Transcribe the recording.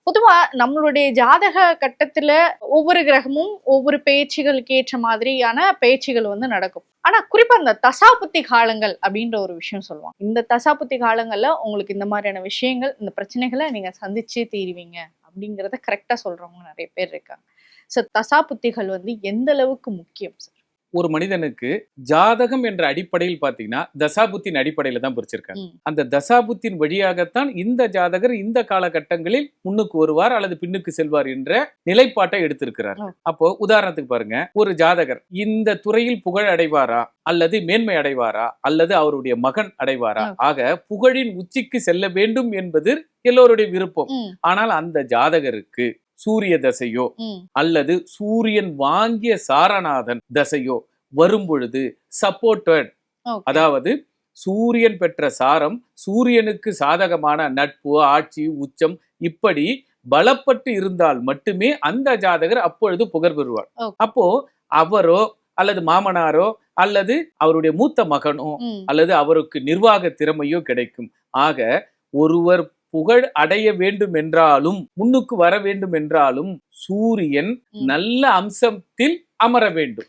பொதுவா நம்மளுடைய ஜாதக கட்டத்துல ஒவ்வொரு கிரகமும் ஒவ்வொரு பேச்சுகளுக்கு ஏற்ற மாதிரியான பேச்சுகள் வந்து நடக்கும். ஆனா குறிப்பா இந்த தசாபுத்தி காலங்கள் அப்படின்ற ஒரு விஷயம் சொல்லுவாங்க. இந்த தசாபுத்தி காலங்கள்ல உங்களுக்கு இந்த மாதிரியான விஷயங்கள், இந்த பிரச்சனைகளை நீங்க சந்திச்சே தீருவீங்க அப்படிங்கறத கரெக்டா சொல்றவங்க நிறைய பேர் இருக்காங்க. சோ தசாபுத்திகள் வந்து எந்த அளவுக்கு முக்கியம் சார்? ஒரு மனிதனுக்கு ஜாதகம் என்ற அடிப்படையில் பாத்தீங்கன்னா தசாபுத்தின் அடிப்படையில தான் பிரிச்சிருக்காங்க. அந்த தசாபுத்தின் வழியாகத்தான் இந்த ஜாதகர் இந்த காலகட்டங்களில் முன்னுக்கு வருவார் அல்லது பின்னுக்கு செல்வார் என்ற நிலைப்பாட்டை எடுத்திருக்கிறார். அப்போ உதாரணத்துக்கு பாருங்க, ஒரு ஜாதகர் இந்த துறையில் புகழ் அடைவாரா அல்லது மேன்மை அடைவாரா அல்லது அவருடைய மகன் அடைவாரா, ஆக புகழின் உச்சிக்கு செல்ல வேண்டும் என்பது எல்லோருடைய விருப்பம். ஆனால் அந்த ஜாதகருக்கு சூரிய தசையோ அல்லது சூரியன் வாங்கிய சாரநாதன் தசையோ வரும் பொழுது சப்போர்ட்டட், அதாவது சூரியன் பெற்ற சாரம் சூரியனுக்கு சாதகமான நட்பு, ஆட்சி, உச்சம் இப்படி பலப்பட்டு இருந்தால் மட்டுமே அந்த ஜாதகர் அப்பொழுது புகழ் பெறுவார். அப்போ அவரோ அல்லது மாமனாரோ அல்லது அவருடைய மூத்த மகனோ அல்லது அவருக்கு நிர்வாக திறமையோ கிடைக்கும். ஆக ஒருவர் புகழ் அடைய வேண்டும் என்றாலும், முன்னுக்கு வர வேண்டும் என்றாலும் சூரியன் நல்ல அம்சத்தில் அமர வேண்டும்.